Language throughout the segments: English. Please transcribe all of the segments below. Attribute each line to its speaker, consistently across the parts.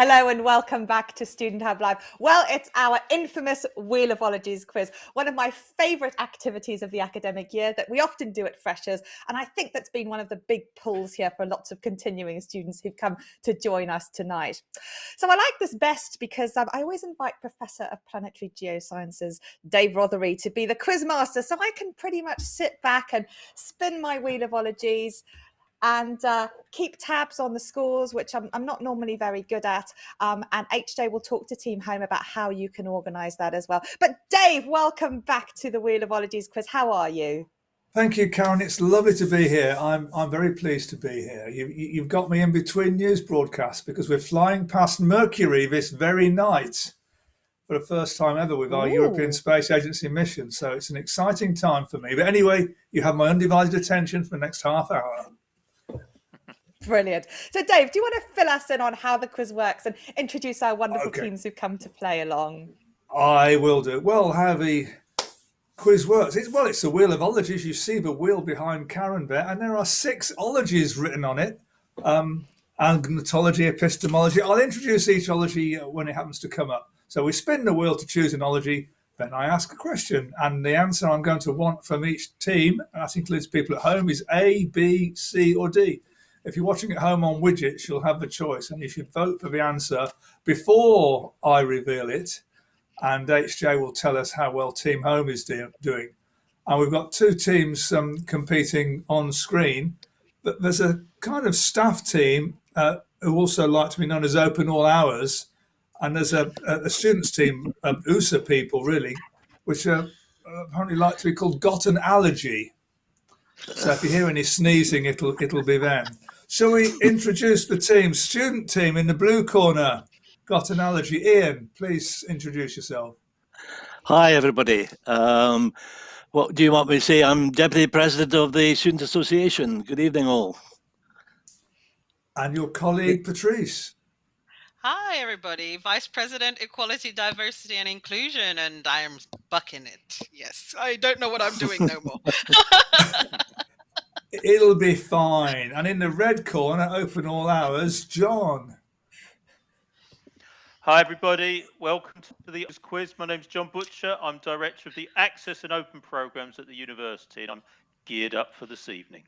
Speaker 1: Hello and welcome back to Student Hub Live. Well, it's our infamous Wheel of Ologies quiz, one of my favourite activities of the academic year that we often do at Freshers. And I think that's been one of the big pulls here for lots of continuing students who've come to join us tonight. So I like this best because I always invite Professor of Planetary Geosciences, Dave Rothery, to be the quizmaster. So I can pretty much sit back and spin my Wheel of Ologies and keep tabs on the scores, which I'm not normally very good at. And HJ will talk to Team Home about how you can organise that as well. But Dave, welcome back to the Wheel of Ologies quiz. How are you?
Speaker 2: Thank you, Karen. It's lovely to be here. I'm very pleased to be here. You've got me in between news broadcasts because we're flying past Mercury this very night for the first time ever with our European Space Agency mission. So it's an exciting time for me. But anyway, you have my undivided attention for the next half hour.
Speaker 1: Brilliant. So Dave, do you want to fill us in on how the quiz works and introduce our wonderful teams who come to play along?
Speaker 2: I will do. Well, how the quiz works. It's a wheel of ologies. You see the wheel behind Karen there, and there are 6 ologies written on it. Agnotology, epistemology. I'll introduce each ology when it happens to come up. So we spin the wheel to choose an ology, then I ask a question, and the answer I'm going to want from each team, and that includes people at home, is A, B, C, or D. If you're watching at home on widgets, you'll have the choice, and you should vote for the answer before I reveal it, and HJ will tell us how well Team Home is doing. And we've got 2 teams competing on screen, but there's a kind of staff team who also like to be known as Open All Hours, and there's a students team, USA people really, which apparently like to be called Got an Allergy. So if you hear any sneezing, it'll be them. Shall we introduce the team? Student team in the blue corner. Got an allergy. Ian, please introduce yourself.
Speaker 3: Hi, everybody. What do you want me to say? I'm Deputy President of the Student Association. Good evening, all.
Speaker 2: And your colleague, Patrice.
Speaker 4: Hi, everybody. Vice President, Equality, Diversity and Inclusion, and I am bucking it. Yes, I don't know what I'm doing no more.
Speaker 2: It'll be fine. And in the red corner, Open All Hours, John.
Speaker 5: Hi, everybody. Welcome to the quiz. My name's John Butcher. I'm Director of the Access and Open Programs at the university, and I'm geared up for this evening.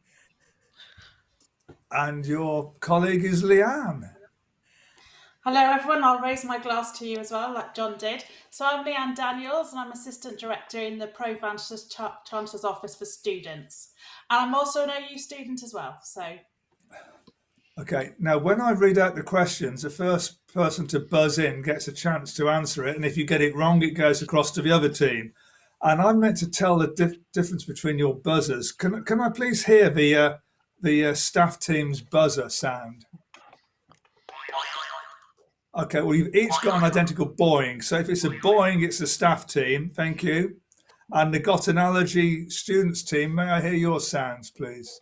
Speaker 2: And your colleague is Leanne.
Speaker 6: Hello, everyone. I'll raise my glass to you as well, like John did. So I'm Leanne Daniels, and I'm Assistant Director in the Pro-Chancellor's Office for Students. And I'm also an OU student as well.
Speaker 2: Okay, now when I read out the questions, the first person to buzz in gets a chance to answer it. And if you get it wrong, it goes across to the other team. And I'm meant to tell the difference between your buzzers. Can I please hear the staff team's buzzer sound? Okay, well, you've each got an identical boing. So if it's a boing, it's the staff team. Thank you. And the Got an Allergy students team, may I hear your sounds, please?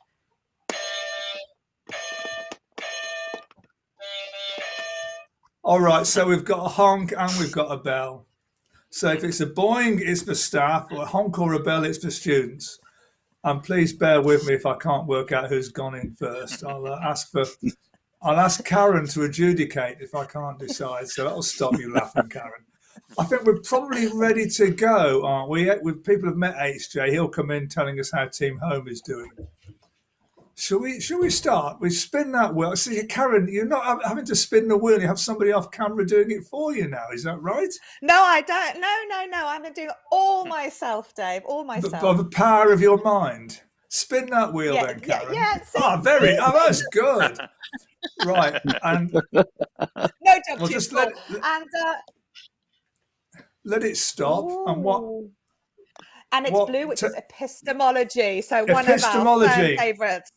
Speaker 2: All right, so we've got a honk and we've got a bell. So if it's a boing, it's for staff, or a honk or a bell, it's for students. And please bear with me if I can't work out who's gone in first. I'll ask Karen to adjudicate if I can't decide. So that'll stop you laughing, Karen. I think we're probably ready to go, aren't we? With people have met HJ, he'll come in telling us how Team Home is doing. Shall we start? We spin that wheel. See, Karen, you're not having to spin the wheel. You have somebody off camera doing it for you now. Is that right?
Speaker 1: No, I don't. No. I'm going to do it all myself, Dave. All myself.
Speaker 2: By the power of your mind. Spin that wheel then, Karen.
Speaker 1: Yeah.
Speaker 2: That's good. Right. And
Speaker 1: no job
Speaker 2: we'll just let it stop.
Speaker 1: Ooh.
Speaker 2: And what?
Speaker 1: And it's blue, which is epistemology. So one of our favourites.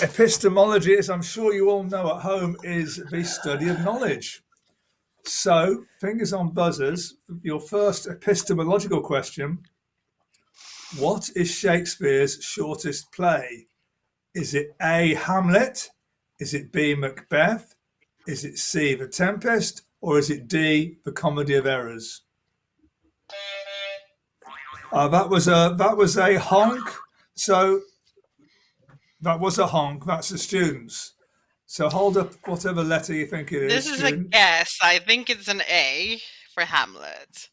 Speaker 2: Epistemology, as I'm sure you all know at home, is the study of knowledge. So, fingers on buzzers, your first epistemological question. What is Shakespeare's shortest play? Is it A, Hamlet? Is it B, Macbeth? Is it C, The Tempest? Or is it D, The Comedy of Errors? That was a honk. So that was a honk. That's the students. So hold up whatever letter you think it is.
Speaker 4: This is a
Speaker 2: student.
Speaker 4: guess. I think it's an A for Hamlet.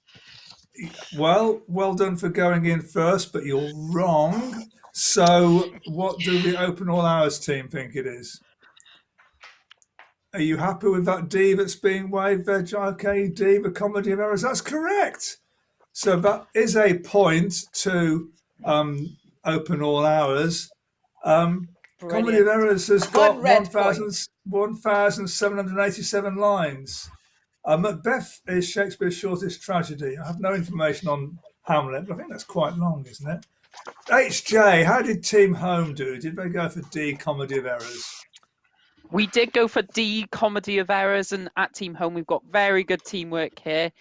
Speaker 2: Well done for going in first, but you're wrong. So what do the Open All Hours team think it is? Are you happy with that D that's being waved there, okay, D, the comedy of errors? That's correct. So that is a point to Open All Hours. Comedy of Errors has got 1,787 lines. Macbeth is Shakespeare's shortest tragedy. I have no information on Hamlet, but I think that's quite long, isn't it? HJ, how did Team Home do? Did they go for D, Comedy of Errors?
Speaker 7: We did go for D, Comedy of Errors, and at Team Home, we've got very good teamwork here.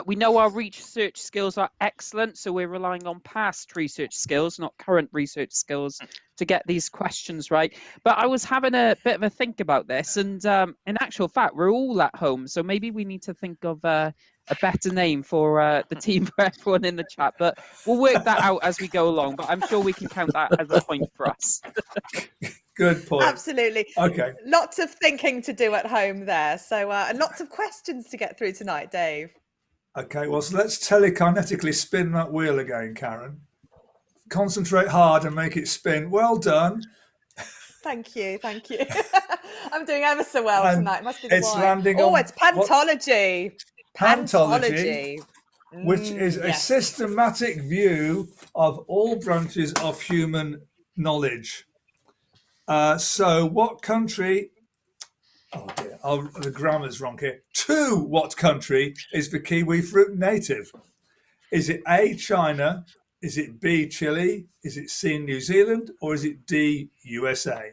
Speaker 7: We know our research skills are excellent, so we're relying on past research skills, not current research skills, to get these questions right. But I was having a bit of a think about this, and in actual fact, we're all at home, so maybe we need to think of a better name for the team for everyone in the chat. But we'll work that out as we go along, but I'm sure we can count that as a point for us.
Speaker 2: Good point.
Speaker 1: Absolutely.
Speaker 2: Okay.
Speaker 1: Lots of thinking to do at home there. So, and lots of questions to get through tonight, Dave.
Speaker 2: Okay, well, so let's telekinetically spin that wheel again, Karen. Concentrate hard and make it spin. Well done.
Speaker 1: Thank you. I'm doing ever so well tonight. Must be the
Speaker 2: it's
Speaker 1: wine.
Speaker 2: landing
Speaker 1: Oh,
Speaker 2: on
Speaker 1: it's pantology.
Speaker 2: Pantology, which is a systematic view of all branches of human knowledge. So what country... Oh dear, the grammar's wrong here. To what country is the kiwi fruit native? Is it A, China? Is it B, Chile? Is it C, New Zealand? Or is it D, USA?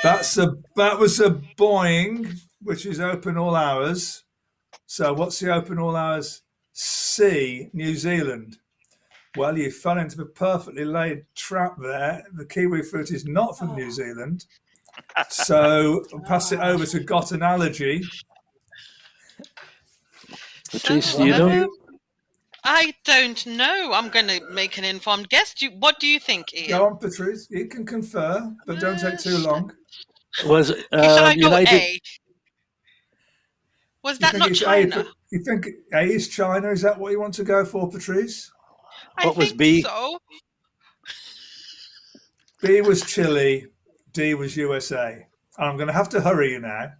Speaker 2: That was a Boeing, which is Open All Hours. So what's the Open All Hours? C, New Zealand. Well, you fell into the perfectly laid trap there. The kiwi fruit is not from New Zealand. So I'll pass it over to Got an Allergy.
Speaker 3: Patrice, do you know?
Speaker 4: I don't know. I'm going to make an informed guess. What do you think, Ian?
Speaker 2: Go on, Patrice. You can confer, but don't take too long.
Speaker 3: Was
Speaker 4: Shall I go
Speaker 3: United?
Speaker 4: A? Was that not China?
Speaker 2: You think A is China? Is that what you want to go for, Patrice?
Speaker 3: What was
Speaker 4: think
Speaker 3: B?
Speaker 4: So.
Speaker 2: B was Chile. D was USA. And I'm going to have to hurry you now.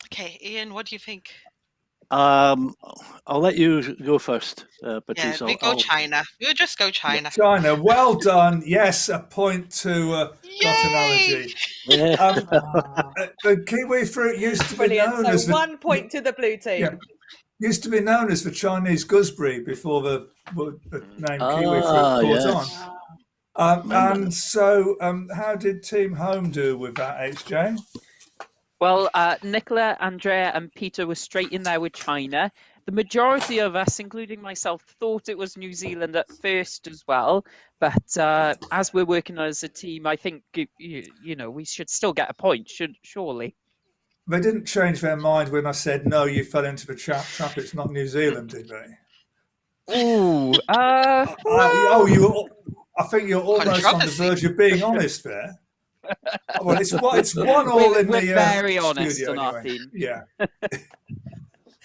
Speaker 4: Okay, Ian, what do you think?
Speaker 3: I'll let you go first, Patrice.
Speaker 4: Yeah, we go China. We'll just go China.
Speaker 2: China. Well done. Yes, a point to Got an Allergy.
Speaker 3: Yeah.
Speaker 2: The kiwi fruit used to be
Speaker 1: Brilliant.
Speaker 2: known
Speaker 1: So
Speaker 2: as
Speaker 1: 1 point to the blue team.
Speaker 2: Yeah, used to be known as the Chinese gooseberry before the name kiwi fruit caught
Speaker 3: yes.
Speaker 2: on. And so, how did Team Home do with that, HJ?
Speaker 7: Well, Nicola, Andrea, and Peter were straight in there with China. The majority of us, including myself, thought it was New Zealand at first as well. But as we're working as a team, I think you know we should still get a point, surely.
Speaker 2: They didn't change their mind when I said no. You fell into the trap. It's not New Zealand, did they?
Speaker 7: Ooh.
Speaker 2: I think you're almost on the verge of being honest there. Well, it's 1-1 in the
Speaker 7: we're very honest
Speaker 2: studio
Speaker 7: on our
Speaker 2: anyway.
Speaker 7: team.
Speaker 2: Yeah.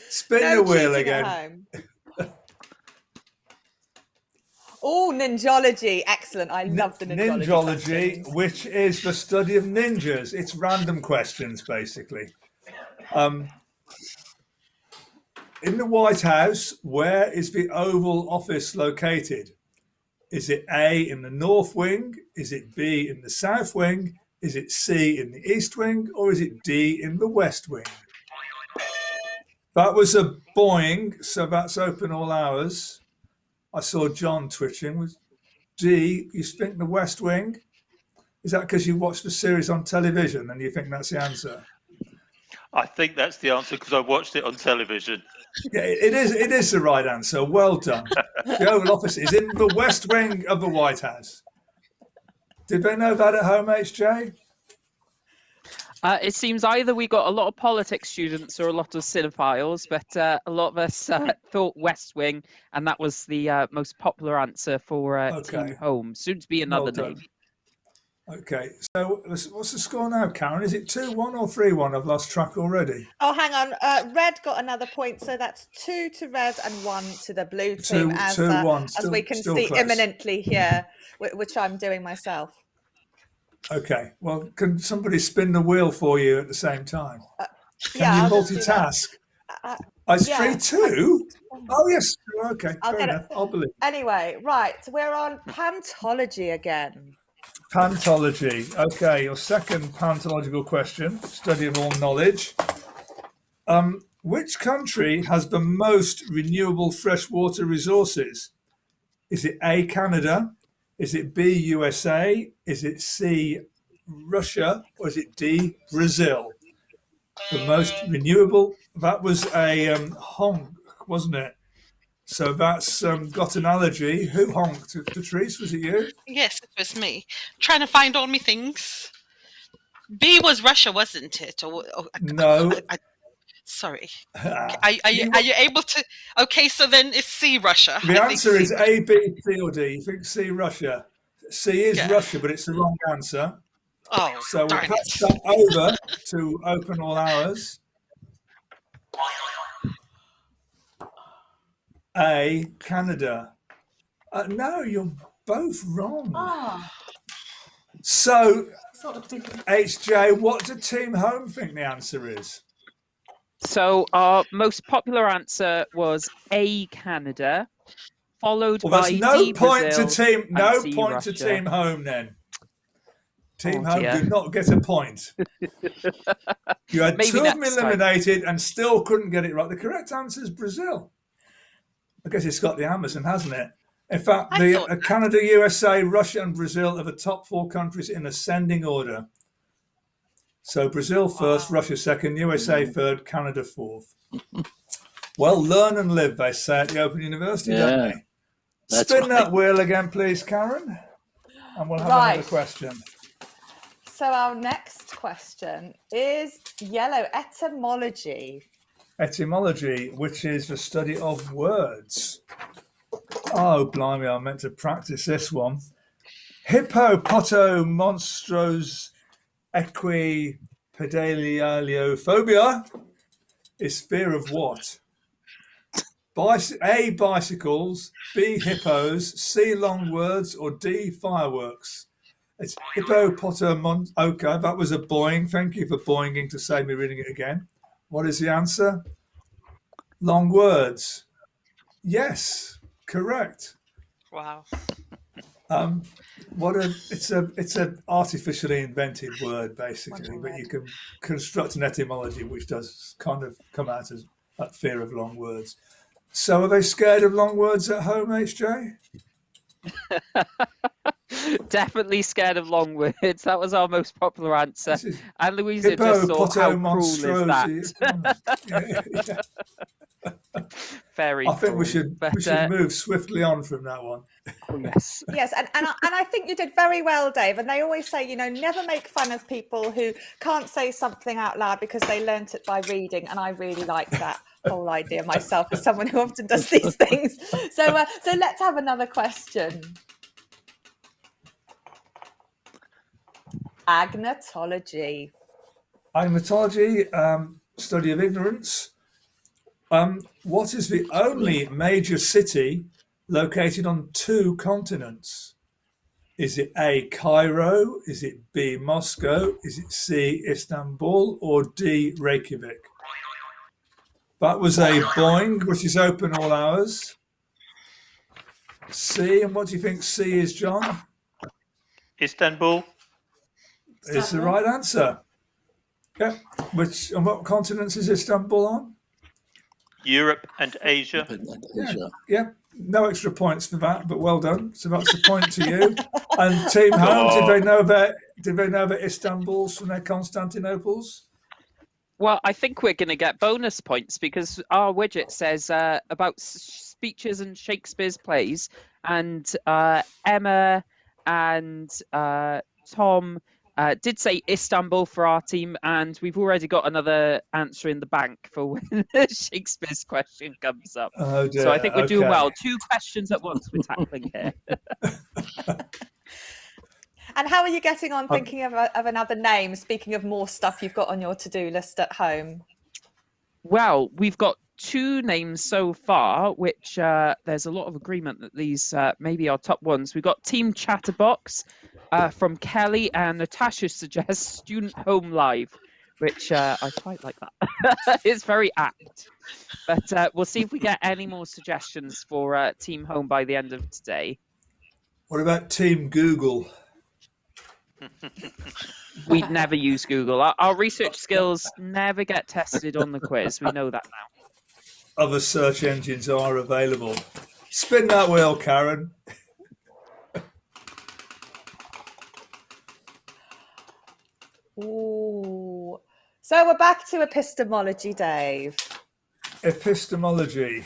Speaker 2: Spin the wheel again.
Speaker 1: Oh, ninjology. Excellent. I love the ninjology.
Speaker 2: Ninjology, which is the study of ninjas. It's random questions, basically. In the White House, where is the Oval Office located? Is it A, in the North Wing? Is it B, in the South Wing? Is it C, in the East Wing? Or is it D, in the West Wing? That was a Boeing, so that's Open All Hours. I saw John twitching. Was D, you think the West Wing? Is that because you watched the series on television and you think that's the answer?
Speaker 5: I think that's the answer because I watched it on television.
Speaker 2: Yeah, it is the right answer. Well done. The Oval Office is in the West Wing of the White House. Did they know that at home, HJ?
Speaker 7: It seems either we got a lot of politics students or a lot of cinephiles, but a lot of us thought West Wing, and that was the most popular answer for Team Home. Soon to be another name.
Speaker 2: Okay, so what's the score now, Karen? Is it 2-1 or 3-1? I've lost track already.
Speaker 1: Oh, hang on. Red got another point, so that's 2 to red and 1 to the blue team, as
Speaker 2: 2-1.
Speaker 1: as we can
Speaker 2: Still
Speaker 1: see
Speaker 2: close.
Speaker 1: imminently here, which I'm doing myself.
Speaker 2: Okay, well, can somebody spin the wheel for you at the same time?
Speaker 1: Yeah,
Speaker 2: Can you
Speaker 1: I'll just do that.
Speaker 2: multitask? It's
Speaker 1: yeah,
Speaker 2: 3-2? Oh, yes. Okay,
Speaker 1: I'll
Speaker 2: fair
Speaker 1: get
Speaker 2: enough. I'll believe.
Speaker 1: Anyway, right, we're on pantology again.
Speaker 2: Pantology. Okay, your second pantological question, study of all knowledge. Which country has the most renewable freshwater resources? Is it A, Canada? Is it B, USA? Is it C, Russia? Or is it D, Brazil? The most renewable. That was a honk, wasn't it? So that's got an allergy. Who honked? Patrice, was it you?
Speaker 4: Yes, it was me. Trying to find all my things. B was Russia, wasn't it?
Speaker 2: No.
Speaker 4: Sorry.
Speaker 2: Ah,
Speaker 4: Are you able to? Okay, so then it's C, Russia.
Speaker 2: The
Speaker 4: I think
Speaker 2: answer
Speaker 4: C,
Speaker 2: is
Speaker 4: Russia.
Speaker 2: A, B, C, or D. You think C, Russia? C is
Speaker 4: Yeah.
Speaker 2: Russia, but it's the wrong answer.
Speaker 4: Oh,
Speaker 2: So we'll
Speaker 4: darn
Speaker 2: pass
Speaker 4: it.
Speaker 2: that over to open all hours. A, Canada. No, you're both wrong.
Speaker 6: Ah,
Speaker 2: So,
Speaker 6: sort of thinking.
Speaker 2: HJ, what do Team Home think the answer is?
Speaker 7: So our most popular answer was A, Canada, followed
Speaker 2: Well,
Speaker 7: by
Speaker 2: that's no
Speaker 7: D,
Speaker 2: point to
Speaker 7: Brazil,
Speaker 2: Team.
Speaker 7: and
Speaker 2: No
Speaker 7: C,
Speaker 2: point to
Speaker 7: Russia.
Speaker 2: Team Home then. Team
Speaker 7: Oh,
Speaker 2: Home
Speaker 7: dear.
Speaker 2: did not get a point. You had
Speaker 7: Maybe
Speaker 2: 2 of them
Speaker 7: next time.
Speaker 2: eliminated and still couldn't get it right. The correct answer is Brazil. I guess it's got the Amazon, hasn't it? In fact, Canada, USA, Russia, and Brazil are the top 4 countries in ascending order. So Brazil first, Russia second, USA third, Canada fourth. Well, learn and live, they say at the Open University, don't they? Spin that wheel again, please, Karen. And we'll have another question.
Speaker 1: So our next question is yellow etymology.
Speaker 2: Etymology, which is the study of words. Oh, blimey, I meant to practice this one. Hippopoto monstros equipedaliophobia is fear of what? A, bicycles, B, hippos, C, long words, or D, fireworks. It's hippopotamon. Okay, that was a boing. Thank you for boinging to save me reading it again. What is the answer? Long words. Yes, correct.
Speaker 4: Wow.
Speaker 2: It's an artificially invented word basically, but you can construct an etymology which does kind of come out as that fear of long words. So are they scared of long words at home, HJ?
Speaker 7: Definitely scared of long words. That was our most popular answer. And Louisa just thought, how cruel is that? Very
Speaker 2: I think
Speaker 7: cruel,
Speaker 2: we should move swiftly on from that one.
Speaker 7: Oh, yes.
Speaker 1: Yes, and I think you did very well, Dave. And they always say, never make fun of people who can't say something out loud because they learnt it by reading. And I really like that whole idea myself as someone who often does these things. So let's have another question. Agnotology.
Speaker 2: Agnotology, study of ignorance. What is the only major city located on 2 continents? Is it A, Cairo? Is it B, Moscow? Is it C, Istanbul? Or D, Reykjavik? That was a boing, which is open all hours. C, and what do you think C is, John?
Speaker 5: Istanbul.
Speaker 2: Is the right answer. Yeah. And what continents is Istanbul on?
Speaker 5: Europe and Asia.
Speaker 2: Yeah. No extra points for that, but well done. So that's a point to you. And Team Home, did they know about Istanbuls from their Constantinoples?
Speaker 7: Well, I think we're going to get bonus points because our widget says about speeches and Shakespeare's plays, and Emma and Tom did say Istanbul for our team, and we've already got another answer in the bank for when Shakespeare's question comes up.
Speaker 2: Oh dear.
Speaker 7: So I think we're doing well. 2 questions at once we're tackling here.
Speaker 1: And how are you getting on
Speaker 2: Um,
Speaker 1: thinking of another name, speaking of more stuff you've got on your to-do list at home?
Speaker 7: Well, we've got 2 names so far, which there's a lot of agreement that these may be our top ones. We've got Team Chatterbox from Kelly, and Natasha suggests Student Home Live, which I quite like that. It's very apt. But we'll see if we get any more suggestions for Team Home by the end of today.
Speaker 2: What about Team Google?
Speaker 7: We'd never use Google. Our research skills never get tested on the quiz. We know that now.
Speaker 2: Other search engines are available. Spin that wheel, Karen.
Speaker 1: Ooh. So we're back to epistemology, Dave.
Speaker 2: Epistemology.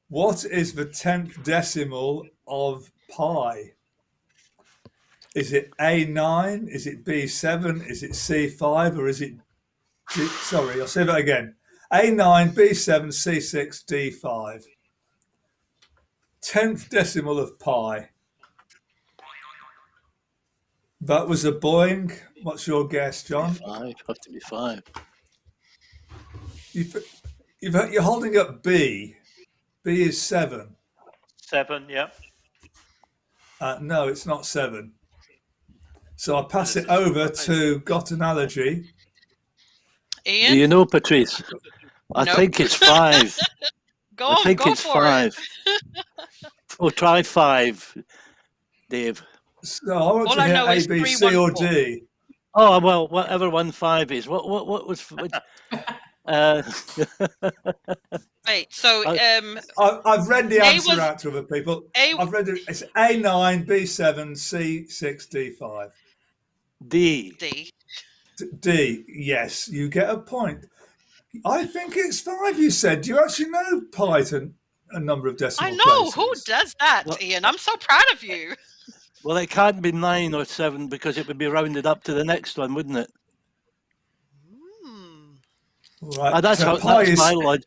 Speaker 2: What is the 10th decimal of pi? Is it A9? Is it B7? Is it C5? Or is it D? Sorry, I'll say that again. A9, B7, C6, D5. 10th decimal of pi. That was a Boeing. What's your guess, John?
Speaker 3: 5, have to be 5.
Speaker 2: You're holding up B. B is 7.
Speaker 5: 7, yeah.
Speaker 2: No, it's not 7. So I'll pass it over to Got Analogy.
Speaker 4: Ian,
Speaker 3: Do you know, Patrice? I
Speaker 4: Nope.
Speaker 3: think it's 5.
Speaker 4: go
Speaker 3: I think
Speaker 4: go
Speaker 3: it's
Speaker 4: for
Speaker 3: 5.
Speaker 4: it.
Speaker 3: Oh, try 5, Dave.
Speaker 2: So I want
Speaker 4: All
Speaker 2: to
Speaker 4: I
Speaker 2: hear
Speaker 4: know
Speaker 2: A,
Speaker 4: is
Speaker 2: B, C, or
Speaker 4: 314.
Speaker 2: D.
Speaker 3: Oh, well, whatever 1 5 is. What was...
Speaker 4: Wait, so
Speaker 2: I've read the
Speaker 4: A
Speaker 2: answer
Speaker 4: was-
Speaker 2: out to other people.
Speaker 4: A
Speaker 2: I've read it. It's A9, B7, C6, D5.
Speaker 3: D.
Speaker 4: D.
Speaker 2: D, yes, you get a point. I think it's 5, you said. Do you actually know pi to a number of
Speaker 4: I
Speaker 2: decimal
Speaker 4: know
Speaker 2: places?
Speaker 4: who does that,
Speaker 3: Well-
Speaker 4: Ian. I'm so proud of you.
Speaker 3: Well, it can't be 9 or 7 because it would be rounded up to the next one, wouldn't it?
Speaker 4: Hmm.
Speaker 2: Right.
Speaker 3: That's
Speaker 2: so
Speaker 3: that's my logic.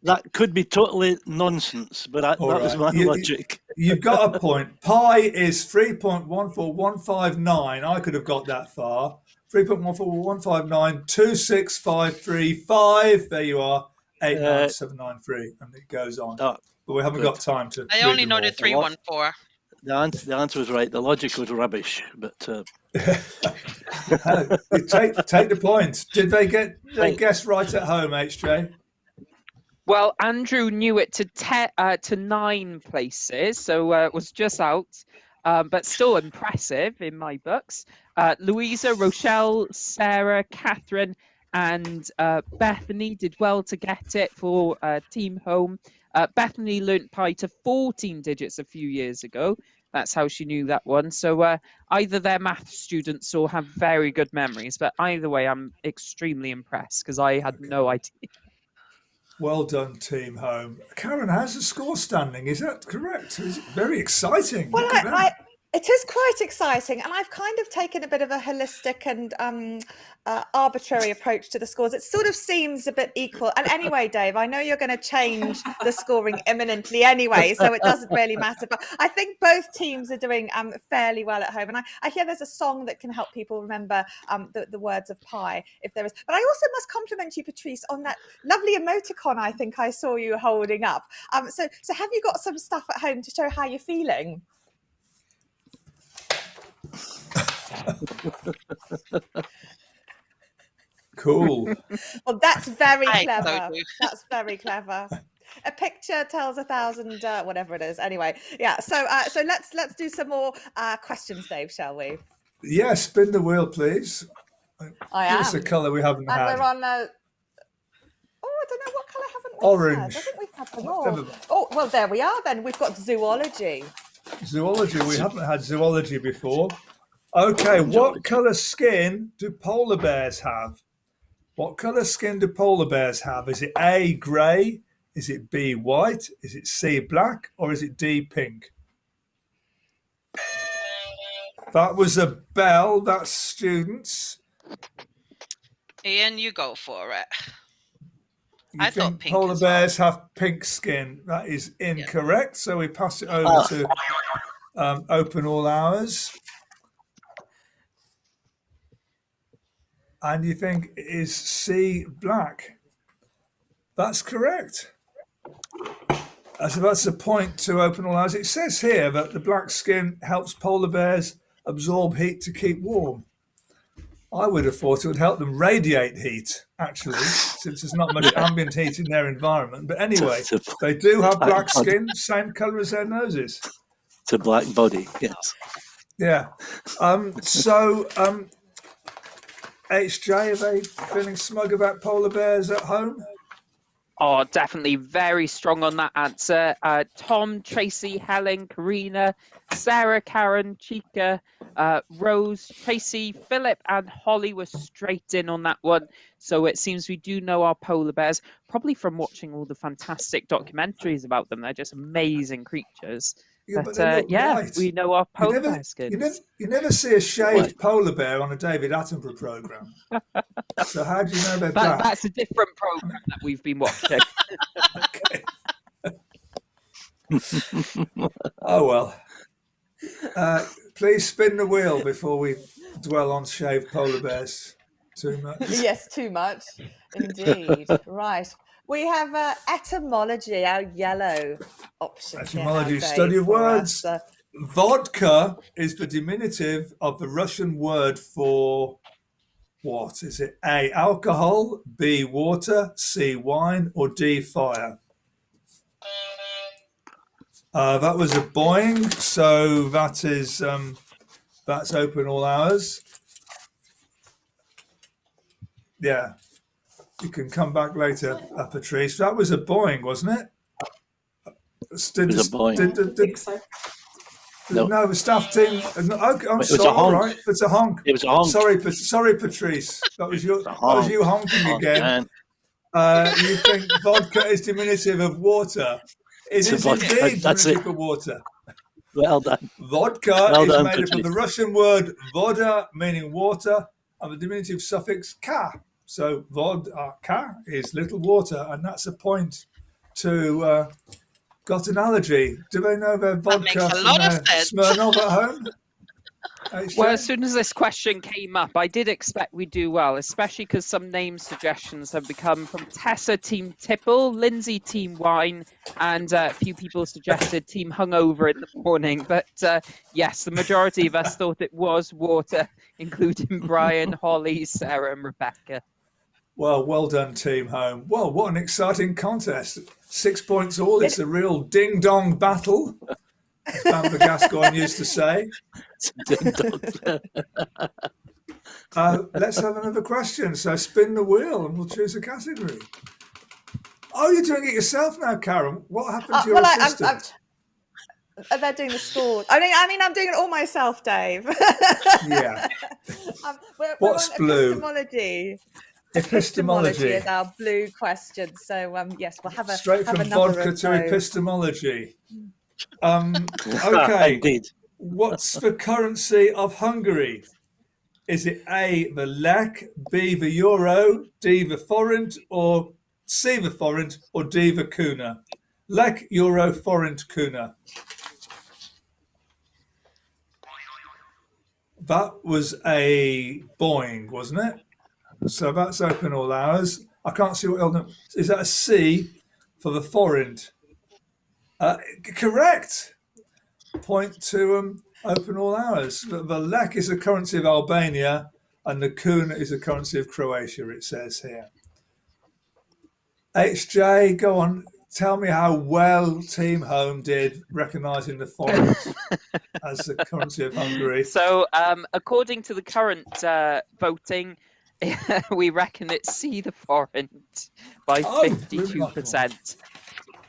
Speaker 3: That could be totally nonsense, but that
Speaker 2: All
Speaker 3: was
Speaker 2: right.
Speaker 3: my logic.
Speaker 2: You've got a point. Pi is 3.14159. I could have got that far. 3.14159, 26535. There you are. 89793. And it goes on.
Speaker 3: Oh,
Speaker 2: But we haven't
Speaker 3: good.
Speaker 2: got time to.
Speaker 4: I
Speaker 2: read
Speaker 4: only
Speaker 2: them
Speaker 4: know
Speaker 2: all.
Speaker 4: the 314.
Speaker 3: the answer was right. The logic was rubbish, but
Speaker 2: Take the point. Did they
Speaker 3: Well-
Speaker 2: guess right at home, HJ?
Speaker 7: Well, Andrew knew it to 9 places, so it was just out, but still impressive in my books. Louisa, Rochelle, Sarah, Catherine, and Bethany did well to get it for Team Home. Bethany learnt pi to 14 digits a few years ago. That's how she knew that one. So either they're math students or have very good memories, but either way, I'm extremely impressed because I had no idea.
Speaker 2: Well done, Team Home. Karen, how's the score standing? Is that correct? Is it very exciting?
Speaker 1: Well,
Speaker 2: Look at that.
Speaker 1: it is quite exciting, and I've kind of taken a bit of a holistic and arbitrary approach to the scores. It sort of seems a bit equal. And anyway, Dave, I know you're going to change the scoring imminently anyway, so it doesn't really matter. But I think both teams are doing fairly well at home. And I hear there's a song that can help people remember the words of pi, if there is. But I also must compliment you, Patrice, on that lovely emoticon I think I saw you holding up. So have you got some stuff at home to show how you're feeling?
Speaker 2: Cool.
Speaker 1: Well, that's very
Speaker 4: I
Speaker 1: clever.
Speaker 4: so do.
Speaker 1: That's very clever. A picture tells 1,000 whatever it is. Anyway, yeah. So let's do some more questions, Dave, shall we?
Speaker 2: Yeah, spin the wheel, please.
Speaker 1: I
Speaker 2: Give
Speaker 1: am.
Speaker 2: us a colour we haven't
Speaker 1: And
Speaker 2: had.
Speaker 1: we're on. I don't know what colour haven't we
Speaker 2: Orange.
Speaker 1: had? I think we've had them all.
Speaker 2: Never-
Speaker 1: Oh, well, there we are. Then we've got zoology.
Speaker 2: Zoology. We haven't had zoology before. Okay, what colour skin do polar bears have? What colour skin do polar bears have? Is it A, grey? Is it B, white? Is it C, black? Or is it D, pink? That was a bell. That's students.
Speaker 4: Ian, you go for it.
Speaker 2: You
Speaker 4: I thought
Speaker 2: think
Speaker 4: pink
Speaker 2: polar
Speaker 4: as well.
Speaker 2: bears have pink skin? That is incorrect. So we pass it over to open all hours. And you think, is C black? That's correct. So that's the point to open all hours. It says here that the black skin helps polar bears absorb heat to keep warm. I would have thought it would help them radiate heat, actually, since there's not much ambient heat in their environment. But anyway, they do have black skin, same colour as their noses.
Speaker 3: It's a black body, yes.
Speaker 2: Yeah. HJ, are they feeling smug about polar bears at home?
Speaker 7: Oh, definitely very strong on that answer. Tom, Tracy, Helen, Karina, Sarah, Karen, Chica, Rose, Tracy, Philip, and Holly were straight in on that one. So it seems we do know our polar bears, probably from watching all the fantastic documentaries about them. They're just amazing creatures.
Speaker 2: Yeah,
Speaker 7: but
Speaker 2: they look white.
Speaker 7: we know our polar bear skins.
Speaker 2: You never see a shaved polar bear on a David Attenborough programme. So how do you know they're black?
Speaker 7: That's a different programme that we've been watching.
Speaker 2: Okay. Oh, well. Please spin the wheel before we dwell on shaved polar bears too much.
Speaker 1: Yes, too much. Indeed. Right. We have etymology, our yellow option.
Speaker 2: Etymology, study of words. Vodka is the diminutive of the Russian word for what? Is it A, alcohol, B, water, C, wine, or D, fire? That was a Boeing, so that is that's open all hours. Yeah. You can come back later, Patrice. That was a Boeing, wasn't it?
Speaker 3: It was a Boeing.
Speaker 2: No, the staff team. I'm
Speaker 3: sorry,
Speaker 2: all right. It's a honk.
Speaker 3: It was a honk.
Speaker 2: Sorry, Patrice. That was you honking again. You think vodka is diminutive of water? It is indeed diminutive of water.
Speaker 3: Well done.
Speaker 2: Vodka is made up of the Russian word voda, meaning water, and the diminutive suffix ka. So vodka is little water, and that's a point to got analogy. Do they know their vodka from Smirnoff at home?
Speaker 7: Well, as soon as this question came up, I did expect we'd do well, especially because some name suggestions have become from Tessa, Team Tipple, Lindsay, Team Wine, and a few people suggested Team Hungover in the morning. But yes, the majority of us thought it was water, including Brian, Holly, Sarah, and Rebecca.
Speaker 2: Well done, Team Home. Well, what an exciting contest. 6 points all. It's a real ding-dong battle, as Bamber Gascoigne used to say. Let's have another question. So spin the wheel and we'll choose a category. Oh, you're doing it yourself now, Karen. What happened to your assistant?
Speaker 1: They're doing the scores. I mean, I'm doing it all myself, Dave.
Speaker 2: Yeah.
Speaker 1: What's
Speaker 2: blue?
Speaker 1: Epistemology.
Speaker 2: Epistemology
Speaker 1: is our blue question. So yes, we'll have a
Speaker 2: straight from vodka to epistemology. Okay.
Speaker 3: Indeed.
Speaker 2: What's the currency of Hungary? Is it A, the lek, B, the euro, D, the forint, or C, the forint, or D, the kuna? Lek, euro, forint, kuna. That was a Boeing, wasn't it? So that's open all hours. I can't see what else. Is that a C for the forint? Correct. Point to open all hours. The lek is the currency of Albania and the kuna is the currency of Croatia, it says here. HJ, go on. Tell me how well Team Home did recognising the forint as the currency of Hungary.
Speaker 7: So according to the current voting, we reckon it's C, the forint, by 52%.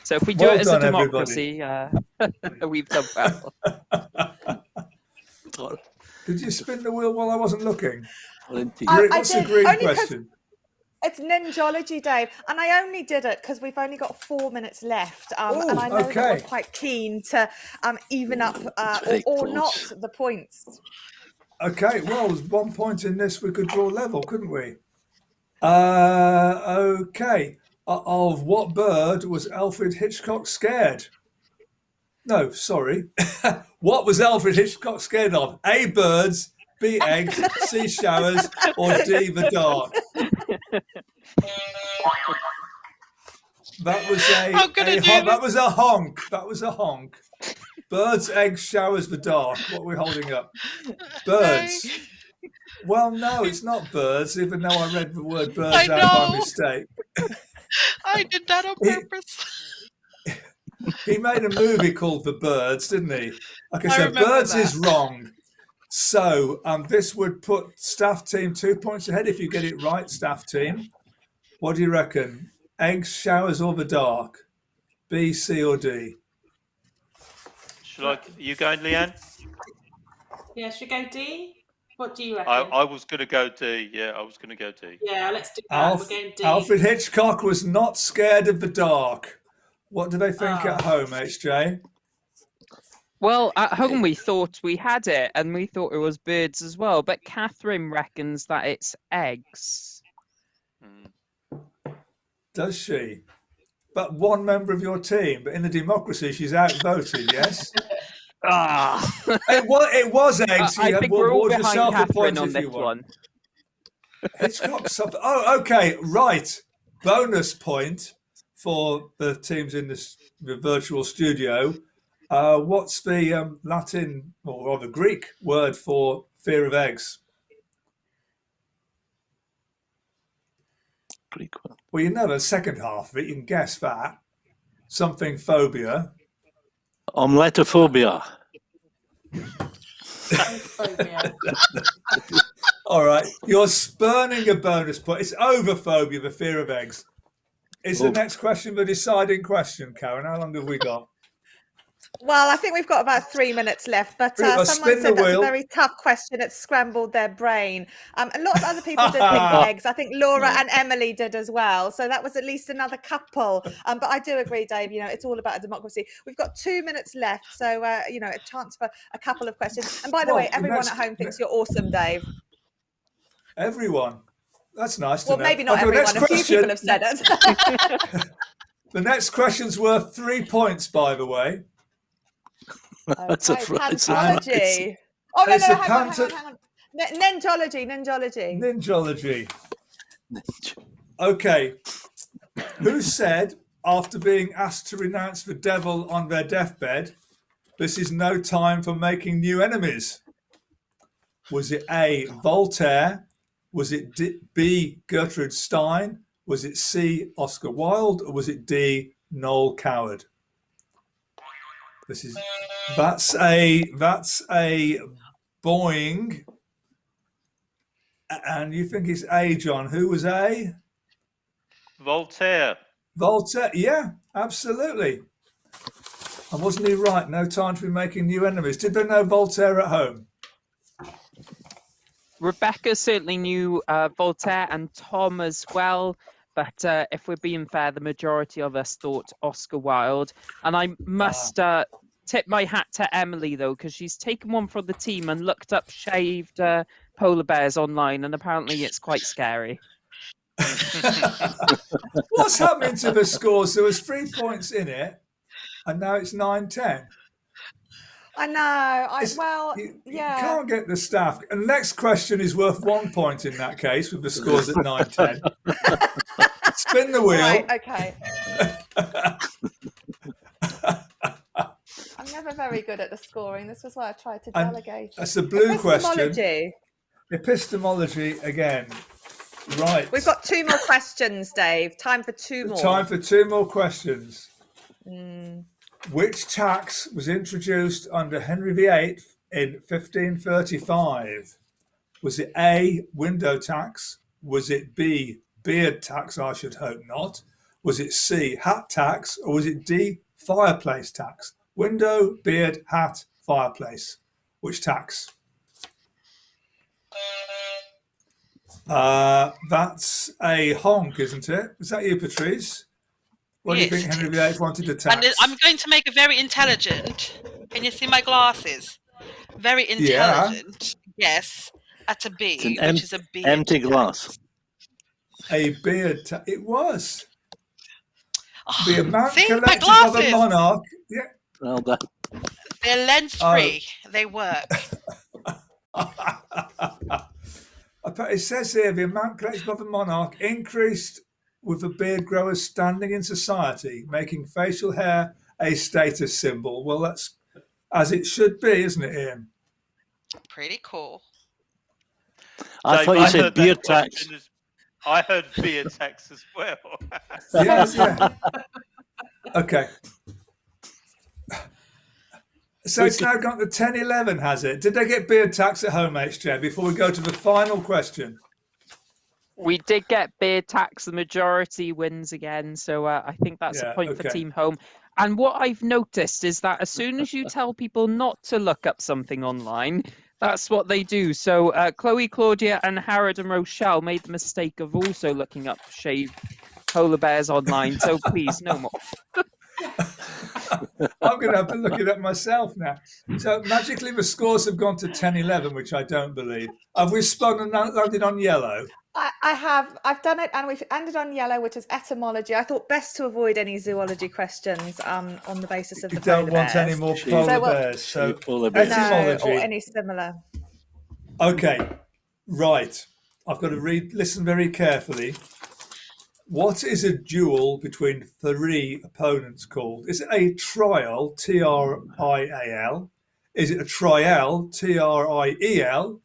Speaker 7: So if we do it as a democracy, we've done well.
Speaker 2: Did you spin the wheel while I wasn't looking?
Speaker 1: What's
Speaker 2: the green question?
Speaker 1: It's ninjology, Dave, and I only did it because we've only got 4 minutes left, and I know that we're quite keen to even up or not the points.
Speaker 2: Okay, well, there's 1 point in this. We could draw level, couldn't we? Okay. Of what bird was Alfred Hitchcock scared? No, sorry. What was Alfred Hitchcock scared of? A, birds, B, eggs, C, showers, or D, the dark? That was
Speaker 4: I'm gonna do
Speaker 2: that
Speaker 4: this.
Speaker 2: was a honk. That was a honk. Birds, eggs, showers, the dark. What are we holding up? Birds. Well, no, it's not birds, even though I read the word birds
Speaker 4: I
Speaker 2: out by
Speaker 4: know.
Speaker 2: mistake.
Speaker 4: I did that on purpose.
Speaker 2: He made a movie called The Birds, didn't he? Like I
Speaker 4: I
Speaker 2: said,
Speaker 4: remember
Speaker 2: birds
Speaker 4: that.
Speaker 2: is wrong. So this would put staff team 2 points ahead if you get it right, staff team. What do you reckon? Eggs, showers, or the dark? B, C, or D?
Speaker 5: Are you going, Leanne?
Speaker 6: Yeah, should we go D? What do you reckon?
Speaker 5: I was going to go D. Yeah, I was going to go D.
Speaker 6: Yeah, let's do that. We're going D.
Speaker 2: Alfred Hitchcock was not scared of the dark. What do they think at home, HJ?
Speaker 7: Well, at home we thought we had it, and we thought it was birds as well. But Catherine reckons that it's eggs.
Speaker 2: Does she? But one member of your team. But in the democracy, she's outvoted. Yes. It was eggs.
Speaker 7: I think we're all behind Catherine on this one.
Speaker 2: Hitchcock suffered. Oh, okay, right. Bonus point for the teams in the virtual studio. What's the Latin or the Greek word for fear of eggs?
Speaker 3: Greek one.
Speaker 2: Well, you know the second half of it. You can guess that. Something phobia.
Speaker 3: Omletophobia.
Speaker 2: All right, you're spurning a bonus point. It's overphobia, the fear of eggs. Is the next question the deciding question, Karen? How long have we got?
Speaker 1: Well, I think we've got about 3 minutes left, but someone said that's a very tough question. It scrambled their brain. A lot of other people did think eggs. I think Laura and Emily did as well. So that was at least another couple. But I do agree, Dave, it's all about a democracy. We've got 2 minutes left. So, a chance for a couple of questions. And by the way, everyone at home thinks you're awesome, Dave.
Speaker 2: Everyone. That's nice to know.
Speaker 1: Well, maybe not everyone. A few people have said it.
Speaker 2: The next question's worth 3 points, by the way.
Speaker 3: That's a
Speaker 1: Pantology. Oh, no, hang on. Ninjology.
Speaker 2: Okay. Who said, after being asked to renounce the devil on their deathbed, this is no time for making new enemies? Was it A, Voltaire? Was it B, Gertrude Stein? Was it C, Oscar Wilde? Or was it D, Noel Coward? That's a Boeing. And you think it's A, John? Who was A?
Speaker 5: Voltaire.
Speaker 2: Voltaire, yeah, absolutely. And wasn't he right? No time to be making new enemies. Did they know Voltaire at home?
Speaker 7: Rebecca certainly knew Voltaire and Tom as well. But if we're being fair, the majority of us thought Oscar Wilde. And I must tip my hat to Emily, though, because she's taken one for the team and looked up shaved polar bears online. And apparently it's quite scary.
Speaker 2: What's happening to the scores? There was 3 points in it, and now it's 9-10.
Speaker 1: I know.
Speaker 2: You can't get the staff. And the next question is worth 1 point in that case, with the scores at 9-10. Spin the wheel.
Speaker 1: Right, okay. I'm never very good at the scoring. This was why I tried to delegate.
Speaker 2: That's the blue question. Epistemology again. Right.
Speaker 1: We've got 2 more questions, Dave. Time for 2 more.
Speaker 2: Time for 2 more questions. Which tax was introduced under Henry VIII in 1535? Was it A, window tax? Was it B, beard tax? I should hope not. Was it C, hat tax? Or was it D, fireplace tax? Window, beard, hat, fireplace. Which tax? That's a honk, isn't it? Is that you, Patrice? What do you think Henry VIII wanted to tax?
Speaker 4: And I'm going to make it very intelligent. Can you see my glasses? Very intelligent. Yeah. Yes. At a B, which is a beard
Speaker 3: empty glass.
Speaker 2: A beard tax. It was.
Speaker 4: Oh,
Speaker 2: The amount
Speaker 4: see,
Speaker 2: collected by the monarch. Yeah.
Speaker 3: Well done.
Speaker 4: They're lens-free. They work.
Speaker 2: It says here the amount collected by the monarch increased with the beard growers standing in society, making facial hair a status symbol. Well, that's as it should be, isn't it, Ian?
Speaker 4: Pretty cool.
Speaker 3: I
Speaker 5: Dave,
Speaker 3: thought you
Speaker 5: I
Speaker 3: said
Speaker 5: heard that
Speaker 3: beard tax.
Speaker 5: question I heard beard tax as well.
Speaker 2: Yes, yeah. Okay. So it's now gone to 10-11, has it? Did they get beard tax at home, HJ, before we go to the final question?
Speaker 7: We did get beard tax. The majority wins again, so I think that's a point for Team Home. And what I've noticed is that as soon as you tell people not to look up something online, that's what they do. So Chloe, Claudia, and Harrod and Rochelle made the mistake of also looking up shaved polar bears online. So please, no more.
Speaker 2: I'm going to have to look it up myself now. So magically the scores have gone to 10-11, which I don't believe. Have we spun and landed on yellow?
Speaker 1: I have. I've done it, and we've ended on yellow, which is etymology. I thought best to avoid any zoology questions on the basis of the
Speaker 2: You don't
Speaker 1: polar
Speaker 2: want
Speaker 1: bears.
Speaker 2: any more polar bears. So
Speaker 3: polar bears.
Speaker 2: etymology.
Speaker 1: No, or any similar.
Speaker 2: Okay, right. I've got to listen very carefully. What is a duel between 3 opponents called? Is it a trial, T-R-I-A-L? Is it a trial, T-R-I-E-L?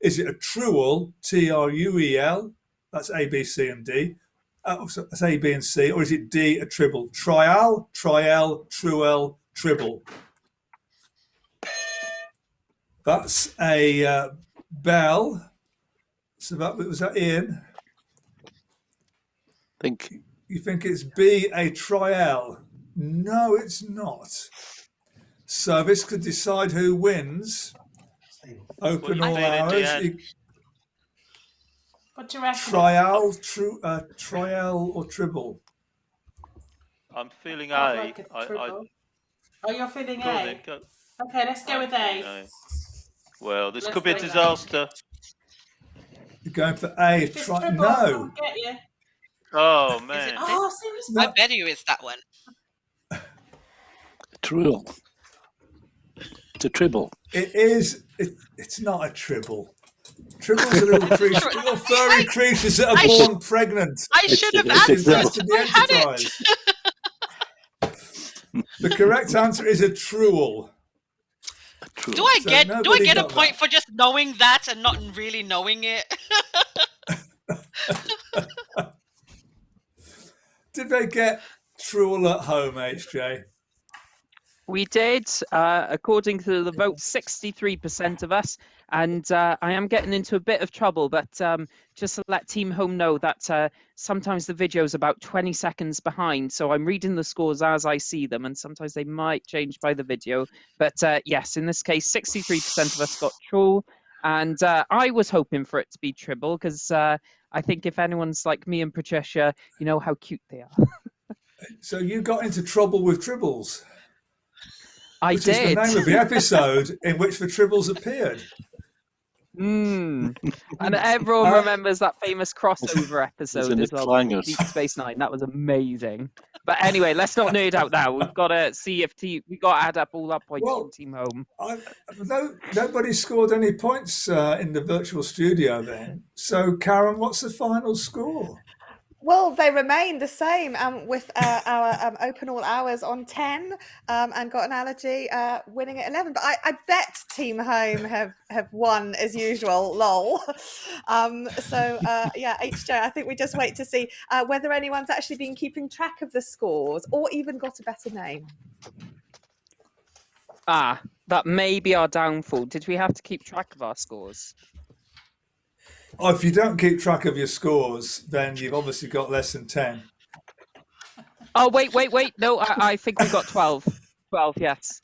Speaker 2: Is it a truel, T-R-U-E-L? That's A, B, C, and D. That's A, B, and C. Or is it D, a tribble? Trial, truel, tribble. That's a bell. So was that Ian? You think it's B, a trial? No, it's not. So this could decide who wins. Open all hours.
Speaker 6: What do you reckon?
Speaker 2: Trial or tribble?
Speaker 5: I'm feeling
Speaker 6: Oh,
Speaker 5: A.
Speaker 6: You're feeling
Speaker 5: Go on
Speaker 6: A?
Speaker 5: then, go.
Speaker 6: Okay, let's go with A.
Speaker 5: Well, this
Speaker 6: Let's
Speaker 5: could be a
Speaker 6: go with
Speaker 5: disaster.
Speaker 2: You're going for A.
Speaker 6: If it's tribble,
Speaker 2: No.
Speaker 6: I'll get you.
Speaker 5: Oh, man.
Speaker 6: Oh, seriously?
Speaker 4: I bet you it's that one.
Speaker 3: Truel. It's a tribble.
Speaker 2: It is. It's not a tribble. Tribble's a little furry creatures that are born pregnant.
Speaker 4: I should have answered. I had it.
Speaker 2: The correct answer is a truel.
Speaker 4: Do I get a point for just knowing that and not really knowing it?
Speaker 2: Did they get truel at home, HJ?
Speaker 7: We did, according to the vote, 63% of us. And I am getting into a bit of trouble, but just to let Team Home know that sometimes the video is about 20 seconds behind. So I'm reading the scores as I see them, and sometimes they might change by the video. But yes, in this case, 63% of us got true. And I was hoping for it to be tribble, because I think if anyone's like me and Patricia, you know how cute they are.
Speaker 2: So you got into trouble with tribbles.
Speaker 7: Which
Speaker 2: is the name of the episode in which the tribbles appeared.
Speaker 7: And everyone remembers that famous crossover episode as well, Deep Space Nine. That was amazing. But anyway, let's not nerd out now. We've got to see if we've got to add up all our points from Team Home.
Speaker 2: Nobody scored any points in the virtual studio then. So, Karen, what's the final score?
Speaker 1: Well, they remain the same with our open all hours on 10 and got an allergy winning at 11. But I bet Team Home have won as usual, lol. Yeah, HJ, I think we just wait to see whether anyone's actually been keeping track of the scores or even got a better name.
Speaker 7: That may be our downfall. Did we have to keep track of our scores?
Speaker 2: Oh, if you don't keep track of your scores, then you've obviously got less than 10.
Speaker 7: Oh, wait. No, I think we got 12. 12, yes.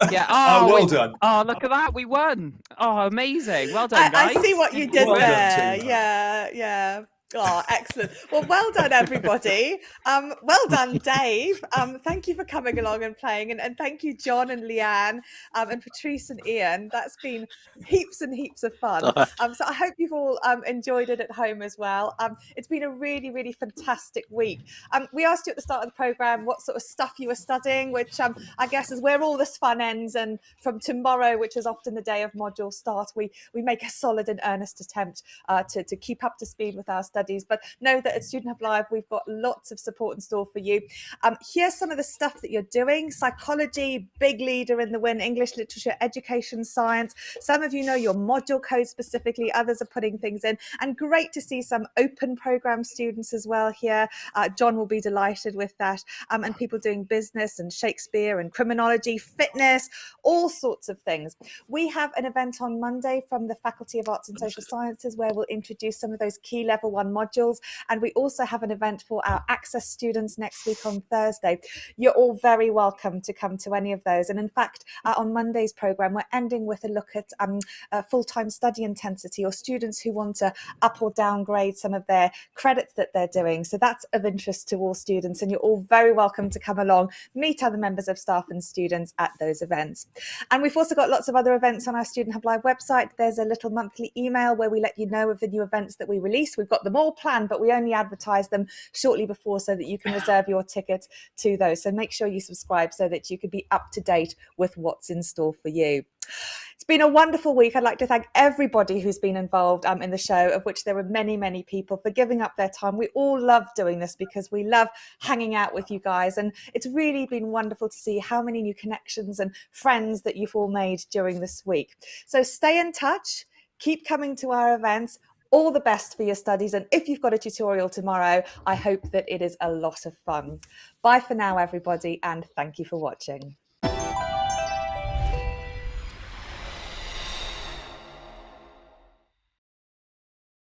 Speaker 7: Yeah.
Speaker 2: Well done.
Speaker 7: Oh, look at that. We won. Oh, amazing. Well done, guys.
Speaker 1: I see what you did there. Yeah. Oh, excellent. Well done, everybody. Well done, Dave. Thank you for coming along and playing. And thank you, John and Leanne, and Patrice and Ian. That's been heaps and heaps of fun. So I hope you've all enjoyed it at home as well. It's been a really, really fantastic week. We asked you at the start of the programme what sort of stuff you were studying, which I guess is where all this fun ends. And from tomorrow, which is often the day of module start, we make a solid and earnest attempt to keep up to speed with our studies. But know that at Student Hub Live, we've got lots of support in store for you. Here's some of the stuff that you're doing. Psychology, big leader in the win, English literature, education, science. Some of you know your module code specifically, others are putting things in. And great to see some open program students as well here. John will be delighted with that. And people doing business and Shakespeare and criminology, fitness, all sorts of things. We have an event on Monday from the Faculty of Arts and Social Sciences where we'll introduce some of those key level 1 modules. And we also have an event for our Access students next week on Thursday. You're all very welcome to come to any of those. And in fact, on Monday's programme, we're ending with a look at full-time study intensity, or students who want to up or downgrade some of their credits that they're doing. So that's of interest to all students, and you're all very welcome to come along, meet other members of staff and students at those events. And we've also got lots of other events on our Student Hub Live website. There's a little monthly email where we let you know of the new events that we release. We've got them all planned, but we only advertise them shortly before so that you can reserve your ticket to those. So make sure you subscribe so that you can be up to date with what's in store for you. It's been a wonderful week. I'd like to thank everybody who's been involved in the show, of which there were many, many people, for giving up their time. We all love doing this because we love hanging out with you guys. And it's really been wonderful to see how many new connections and friends that you've all made during this week. So stay in touch, keep coming to our events. All the best for your studies. And if you've got a tutorial tomorrow, I hope that it is a lot of fun. Bye for now, everybody, and thank you for watching.